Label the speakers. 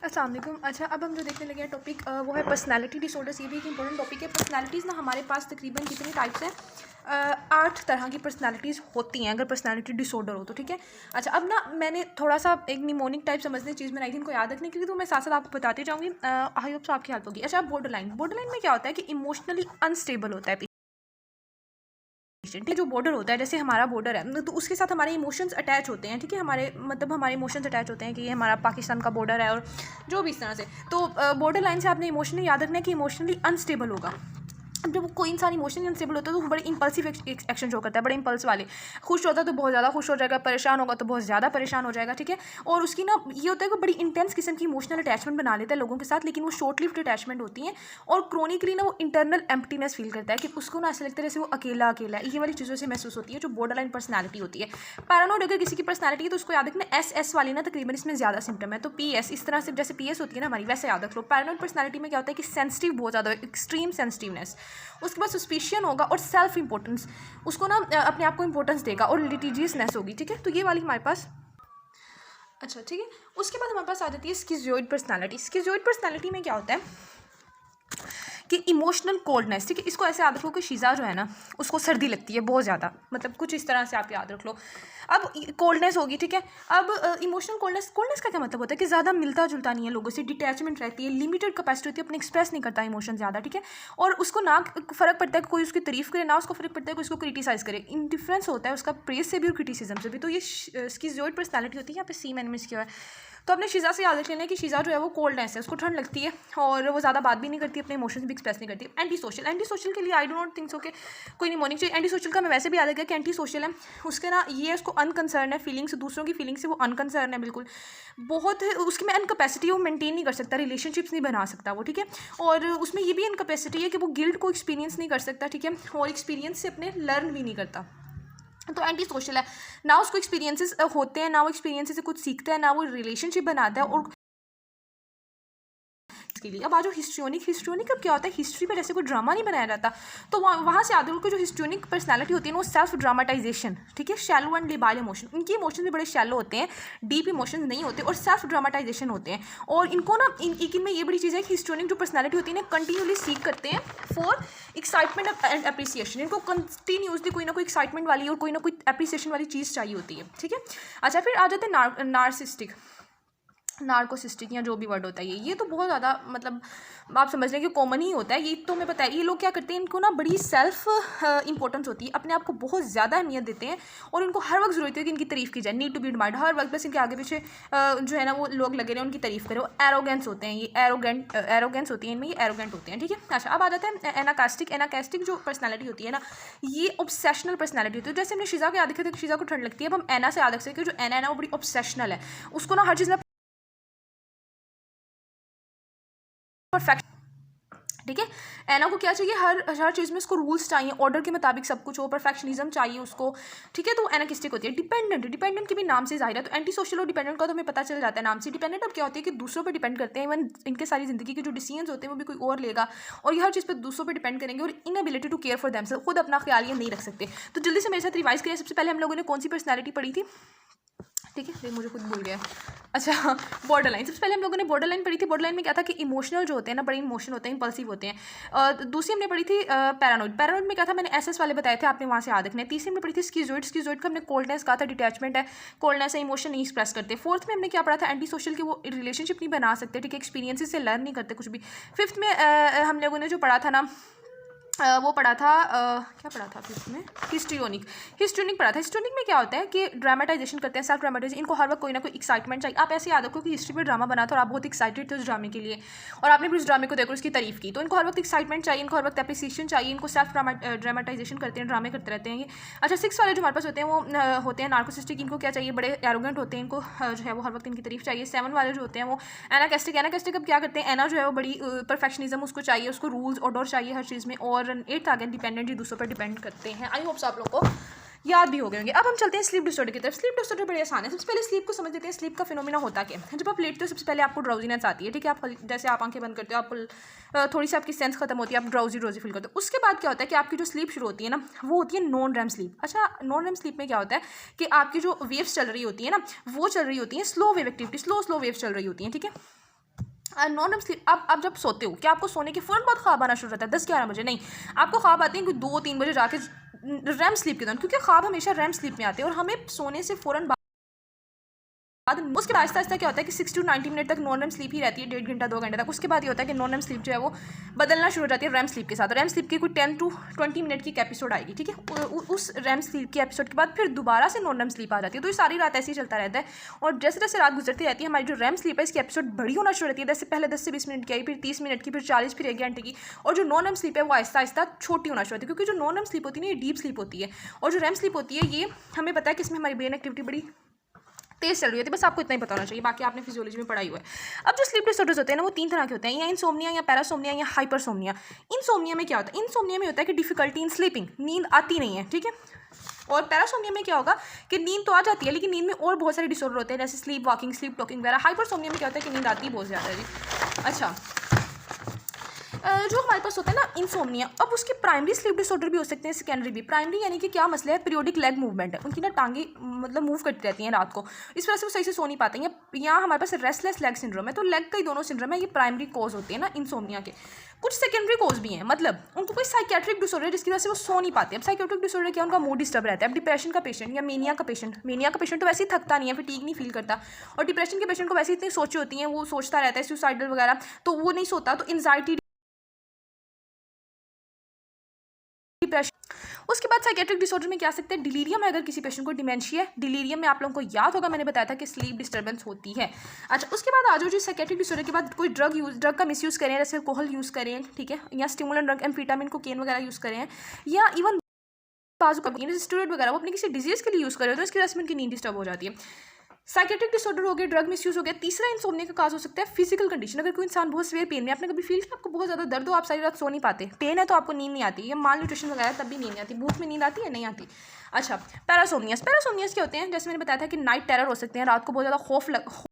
Speaker 1: अस्सलाम वालेकुम। अच्छा, अब हम जो देखने लगे हैं टॉपिक वो है पर्सनालिटी डिसऑर्डर्स। ये भी एक इंपॉर्टेंट टॉपिक है। पर्सनालिटीज़ ना हमारे पास तकरीबन कितनी टाइप्स हैं? 8 तरह की पर्सनालिटीज़ होती हैं अगर पर्सनालिटी डिसऑर्डर हो तो, ठीक है। अच्छा, अब ना मैंने थोड़ा सा एक निमोनिक टाइप समझने चीज़ बनाई थी इनको याद रखने के लिए, तो मैं साथ साथ आपको बताती जाऊँगी। आई होप सो आपकी हेल्प होगी। अच्छा, बॉर्डर लाइन में क्या होता है कि इमोशनली अनस्टेबल होता है पेशेंट। जो बॉर्डर होता है, जैसे हमारा बॉर्डर है तो उसके साथ हमारे इमोशंस अटैच होते हैं, ठीक है। हमारे इमोशंस अटैच होते हैं कि ये हमारा पाकिस्तान का बॉर्डर है और जो भी इस तरह से। तो बॉर्डर लाइन से आपने इमोशनली याद रखना है कि इमोशनली अनस्टेबल होगा। अब जब कोई इंसान इमोशनली अनस्टेबल होता है तो बड़े इंपल्सिव एक्शन शो करता है, बड़े इंपल्स वाले। खुश होता है तो बहुत ज़्यादा खुश हो जाएगा, परेशान होगा तो बहुत ज़्यादा परेशान हो जाएगा, ठीक है। और उसकी ना ये होता है कि बड़ी इंटेंस किस्म की इमोशनल अटैचमेंट बना लेता है लोगों के साथ, लेकिन वो शॉर्ट लिव्ड अटैचमेंट होती हैं। और क्रोनिकली ना वो इंटरनल एम्प्टीनेस फील करता है कि उसको ना ऐसा लगता है जैसे वो अकेला अकेला है। ये वाली चीज़ों से महसूस होती है जो बॉर्डर लाइन पर्सनैलिटी होती है। पैरानोइड अगर किसी की पर्सनैलिटी है तो उसको याद रखना एस वाली ना तकरीबन इसमें ज़्यादा सिम्टम है, तो PS इस तरह से जैसे PS होती है ना हमारी, वैसे याद रख लो। पैरानोइड पर्सनैलिटी में क्या होता है कि सेंसिटिव बहुत ज़्यादा, एक्सट्रीम सेंसिटिवनेस। उसके बाद सस्पिशियन होगा और सेल्फ इंपॉर्टेंस, उसको ना अपने आप को इंपॉर्टेंस देगा, और लिटिजियसनेस होगी, ठीक है। तो ये वाली हमारे पास, अच्छा ठीक है। उसके बाद हमारे पास आ जाती है स्किज़ोइड पर्सनालिटी। स्किज़ोइड पर्सनालिटी में क्या होता है कि इमोशनल कोल्डनेस, ठीक है। इसको ऐसे याद रखो कि शीज़ा जो है ना उसको सर्दी लगती है बहुत ज़्यादा, मतलब कुछ इस तरह से आप याद रख लो। अब कोल्डनेस होगी, ठीक है। अब इमोशनल कोल्डनेस का क्या मतलब होता है कि ज़्यादा मिलता जुलता नहीं है लोगों से, डिटैचमेंट रहती है, लिमिटेड कैपेसिटी होती है, अपने एक्सप्रेस नहीं करता इमोशन ज़्यादा, ठीक है। और उसको ना फ़र्क पड़ता है कि कोई उसकी तारीफ करे, ना उसको फ़र्क पड़ता है कोई उसको क्रिटिसाइज़ करे। इंडिफरेंस होता है उसका प्रेज से भी और क्रिटिसिज्म से भी। तो ये स्किज़ोइड पर्सनैलिटी होती है। यहाँ पे C मैंने मिस किया है। तो अपने शीज़ा से याद रख लेना है कि शीज़ा जो है वो कोल्डनेस है, उसको ठंड लगती है और वो ज़्यादा बात भी नहीं करती, अपने इमोशंस भी एक्सप्रेस नहीं करती। एंटी सोशल के लिए I do not think so कि कोई निमोनिक चाहिए। एंटी सोशल का मैं वैसे भी याद रखा कि एंटी सोशल है, उसके ना ये उसको अनकंसर्न है फीलिंग्स, दूसरों की फीलिंग्स से वो अनकंसर्न है बिल्कुल। बहुत उसकी में अनकैपेसिटी है, वो मेंटेन नहीं कर सकता, रिलेशनशिप्स नहीं बना सकता वो, ठीक है। और उसमें ये भी अनकैपेसिटी है कि वो गिल्ट को एक्सपीरियंस नहीं कर सकता, ठीक है। और एक्सपीरियंस से अपने लर्न भी नहीं करता। तो एंटी सोशल है ना, उसको एक्सपीरियंसेस होते हैं ना, वो एक्सपीरियंसेस से कुछ सीखता है ना, वो रिलेशनशिप बनाता है। और के लिए अब आज हिस्ट्रियोनिक अब क्या होता है, हिस्ट्री पर जैसे कोई ड्रामा नहीं बनाया जाता, तो वहाँ से आदमी को जो हिस्ट्रियोनिक पर्सनालिटी होती है वो सेल्फ ड्रामाटाइजेशन, ठीक है। शैलो एंड लेबाइल इमोशन, इनके इमोशन भी बड़े शैलो होते हैं, डीप इमोशन नहीं होते, और सेल्फ ड्रामाटाइजेशन होते हैं। और इनको ना इनमें ये बड़ी चीज़ है कि हिस्ट्रियोनिक जो पर्सनैलिटी होती है ना कंटिन्यूली सीख करते हैं फॉर एक्साइटमेंट एंड अप्रिसिएशन। इनको कंटिन्यूसली कोई ना कोई एक्साइटमेंट वाली और कोई ना कोई अप्रिसिएशन वाली चीज़ चाहिए होती है, ठीक है। अच्छा, फिर आ जाते हैं नार्कोसिस्टिक या जो भी वर्ड होता है ये तो बहुत ज़्यादा मतलब आप समझ लें कि कॉमन ही होता है। ये तो मैं पता है, ये लोग क्या करते हैं, इनको ना बड़ी सेल्फ इंपॉर्टेंस होती है, अपने आप को बहुत ज़्यादा अहमियत देते हैं, और इनको हर वक्त ज़रूरत है कि इनकी तारीफ़ की जाए, नीड टू बी एडमायर्ड। हर वक्त बस इनके आगे पीछे जो है ना वो लोग लगे रहे उनकी तारीफ़ करें। वो एरोगेंस होते हैं, ये एरोगेंस होती है इनमें, ये एरोगेंट होते हैं, ठीक है। अच्छा, अब आ जाता है एनाकास्टिक जो पर्सनैलिटी होती है ना, ये ऑब्सेशनल पर्सनैलिटी होती है। जैसे हमने शीज़ा को याद रखा था कि शीज़ा को ठंड लगती है, अब हम एना से याद रख सकते हैं कि जो एना है ना वो बड़ी ऑब्सेशनल है, उसको ना हर चीज़ में परफेक्ट, ठीक है। एना को क्या चाहिए, हर चीज़ में उसको रूल्स चाहिए, ऑर्डर के मुताबिक सब कुछ हो, परफेक्शनिज्म चाहिए उसको, ठीक है। तो एनाकिस्टिक होती है। डिपेंडेंट के भी नाम से जाहिर है, तो एंटी सोशल और डिपेंडेंट का तो हमें पता चल जाता है नाम से। डिपेंडेंट अब क्या होती है कि दूसरों पर डिपेंड करते हैं, इवन इनके सारी ज़िंदगी के जो डिसीजंस होते हैं वो भी कोई और लेगा, और ये हर चीज़ पर दूसरों पर डिपेंड करेंगे, और inability to care for themselves, खुद अपना ख्याल ये नहीं रख सकते। तो जल्दी से मेरे साथ रिवाइज करें। सबसे पहले हम लोगों ने कौन सी पर्सनैलिटी पढ़ी थी, ठीक है, मुझे खुद भूल गया। अच्छा, बॉर्डर लाइन। सबसे पहले हम लोगों ने बॉर्डर लाइन पढ़ी थी। बॉर्डर लाइन में क्या था कि इमोशनल जो होते हैं ना, बड़े इमोशन होते हैं, इंपल्सिव होते हैं। दूसरी हमने पढ़ी थी पैरानोइड में क्या था, मैंने SS वाले बताए थे, आपने वहाँ से याद रखने। तीसरी हमने पढ़ी थी स्किज़ोइड का हमने कोल्डनेस कहा था, डिटैचमेंट है, कोल्डनेस है, इमोशन नहीं एक्सप्रेस करते। फोर्थ में हमने क्या पढ़ा था, एंटी सोशल के, वो रिलेशनशिप नहीं बना सकते, ठीक है, एक्सपीरियंसेस से लर्न नहीं करते कुछ भी। फिफ्थ में हम लोगों ने जो पढ़ा था ना वो पढ़ा था क्या पढ़ा था फिफ्थ में, हिस्ट्रियोनिक पढ़ा था। हिस्ट्रियोनिक में क्या होता है कि ड्रामेटाइजेशन करते हैं, सेल्फ ड्रामेटाइजेशन। इनको हर वक्त कोई ना कोई एक्साइटमेंट चाहिए। आप ऐसे याद रखो कि हिस्ट्री में ड्रामा बना था और आप बहुत एक्साइटेड थे उस ड्रामे के लिए, और आपने फिर उस ड्रामे को देखकर उसकी तारीफ की, तो इनको हर वक्त एक्साइटमेंट चाहिए, इनको हर वक्त एप्रिसिएशन चाहिए, इनको सेल्फ ड्रामेटाइजेशन करते हैं, ड्रामे करते रहते हैं ये। अच्छा, 6 वाले जो हमारे पास होते हैं वो होते हैं नार्कोसिस्टिक। इनको क्या चाहिए, बड़े एरोगेंट होते हैं, इनको जो है वो हर वक्त इनकी तारीफ चाहिए। 7 वाले जो होते हैं वो एनाकास्टिक अब क्या करते हैं, एना जो है वो बड़ी परफेक्शनिज्म उसको चाहिए, उसको रूल्स ऑर्डर चाहिए हर चीज़ में। और 8 आ गया डिपेंडेंट, ही दूसरों पर डिपेंड करते हैं। आई होप्स आप लोगों को याद भी हो गए होंगे। अब हम चलते हैं स्लीप डिसऑर्डर की तरफ। स्लीप डिसऑर्डर बड़े आसान है। सबसे पहले स्लीप को समझ लेते हैं। स्लीप का फिनोमिना होता क्या है, जब आप लेटते हो सबसे पहले आपको ड्राउजीनेस आती है, ठीक है। आप जैसे आप आंखें बंद करते हो, आपको थोड़ी सी आपकी सेंस खत्म होती है, आप ड्राउजी फील करते हो। उसके बाद क्या होता है कि आपकी जो स्लीप शुरू होती है ना, वो होती है नॉन रेम स्लीप। अच्छा, नॉन रेम स्लीप में क्या होता है कि आपकी जो वेव्स चल रही होती है ना, वो चल रही होती है slow wave activity, slow waves चल रही होती हैं, ठीक है। नॉन रेम स्लीप, अब जब सोते हो क्या आपको सोने के फ़ौरन बाद ख्वाब आना शुरू रहता है 10-11 बजे? नहीं, आपको ख्वाब आते हैं कि 2-3 बजे जाके रैम स्लीप के दौरान, क्योंकि ख्वाब हमेशा रैम स्लीप में आते हैं और हमें सोने से फ़ौरन बाद उसके बाद आहिस्ता आहिस्ता क्या होता है कि 60 to 90 मिनट तक नॉन रेम स्लीप ही रहती है, 1.5 घंटा 2 घंटे तक। उसके बाद ये होता है कि नॉन रेम स्लीप जो है वो बदलना शुरू हो जाती है रैम स्लीप के साथ। रैम स्लीप की कोई 10 to 20 मिनट की एक एपिसोड आएगी, ठीक है। उस रैम स्लीप की एपिसोड के बाद फिर दोबारा से नॉन रेम स्लीप आ जाती है। तो ये सारी रात ऐसे ही चलता रहता है और जैसे जैसे रात गुजरती रहती है हमारी जो रैम स्लीप है इसकी एपिसोड बड़ी होना शुरू रहती है। जैसे पहले 10 से 20 मिनट की आई, फिर 30 मिनट की, फिर 40, फिर 1 घंटे की। और जो नॉन रेम स्लीप है वो आहिस्ता आहिस्ता छोटी होना शुरू होती है, क्योंकि जो नॉन रेम स्लीप होती है ना ये डीप स्लीप होती है और जो रैम स्लीप होती है ये हमें पता है कि इसमें हमारी ब्रेन एक्टिविटी बड़ी तेज चल रही होती है। बस आपको इतना ही पता होना चाहिए, बाकी आपने फिजियोलॉजी में पढ़ाई हुआ है। अब जो स्लीप डिसऑर्डर्स होते हैं ना वो 3 तरह के होते हैं, या इनसोम्निया, या पैरासोम्निया, या हाइपरसोम्निया। इनसोम्निया में क्या होता है? इनसोम्निया में होता है कि डिफिकल्टी इन स्लीपिंग, नींद आती नहीं है, ठीक है। और पैरासोम्निया में क्या होगा कि नींद तो आ जाती है लेकिन नींद में और बहुत सारे डिसऑर्डर होते हैं, जैसे स्लीप वॉकिंग, स्लीप टॉकिंग वगैरह। हाइपरसोम्निया में क्या होता है कि नींद आती बहुत ज़्यादा है जी। अच्छा, जो हमारे पास होता है ना इंसोम्निया, अब उसके प्राइमरी स्लीप डिसऑर्डर भी हो सकते हैं, सेकेंडरी भी। प्राइमरी यानी कि क्या मसला है? पीरियोडिक लेग मूवमेंट है, उनकी ना टांगे मतलब मूव करती रहती हैं रात को, इस वजह से वो सही से सो नहीं पाते हैं। यहाँ हमारे पास रेस्टलेस लेग सिंड्रोम है, तो लेग का ही दोनों सिंड्रोम है, ये प्राइमरी कॉज होते हैं ना इंसोम्निया के। कुछ सेकेंडरी कॉज भी हैं, मतलब उनको कोई साइकेट्रिक डिसऑर्डर है जिसकी वजह से वो सो नहीं पाते। अब साइकेट्रिक डिसऑर्डर क्या? उनका मूड डिस्टर्ब रहता है। अब डिप्रेशन का पेशेंट या मेनिया का पेशेंट तो वैसे ही थकता नहीं है, फटीग नहीं फील करता, और डिप्रेशन के पेशेंट को वैसे इतनी सोचें होती हैं, वो सोचता रहता है सुसाइडल वगैरह, तो वो नहीं सोता, तो एंजाइटी, डिप्रेशन। उसके बाद साइकेट्रिक डिसऑर्डर में क्या आ सकते हैं? डिलीरियम है, अगर किसी पेशेंट को डिमेंशिया है। डिलीरियम में आप लोगों को याद होगा मैंने बताया था कि स्लीप डिस्टर्बेंस होती है। अच्छा, उसके बाद आ जाओ जी साइकेट्रिक डिसऑर्डर के बाद कोई ड्रग का मिसयूज़ करें, जैसे अल्कोहल यूज़ करें, ठीक है, या स्टिमुलेंट ड्रग एम्फेटामिन, कोकेन वगैरह यूज़ करें, या इवन बाजू का स्टेरॉइड वगैरह वो अपने किसी डिजीज़ के लिए यूज़ करें, तो इसकी वजह से उनकी नींद डिस्टर्ब हो जाती है। साइकेट्रिक डिसऑर्डर हो गया, ड्रग मिसयूज़ हो गया। तीसरा इंसोम्निया का काज हो सकता है फिजिकल कंडीशन। अगर कोई इंसान बहुत सीवियर पेन में, आपने कभी फील किया आपको बहुत ज़्यादा दर्द हो, आप सारी रात सो नहीं पाते, पेन है तो आपको नींद नहीं आती, या माल न्यूट्रिशन वगैरह तब भी नींद नहीं आती, भूख में नींद आती है नहीं आती। अच्छा, पैरासोम्नियस क्या होते हैं? जैसे मैंने बताया था कि नाइट टेरर हो सकते हैं, रात को बहुत ज़्यादा खौफ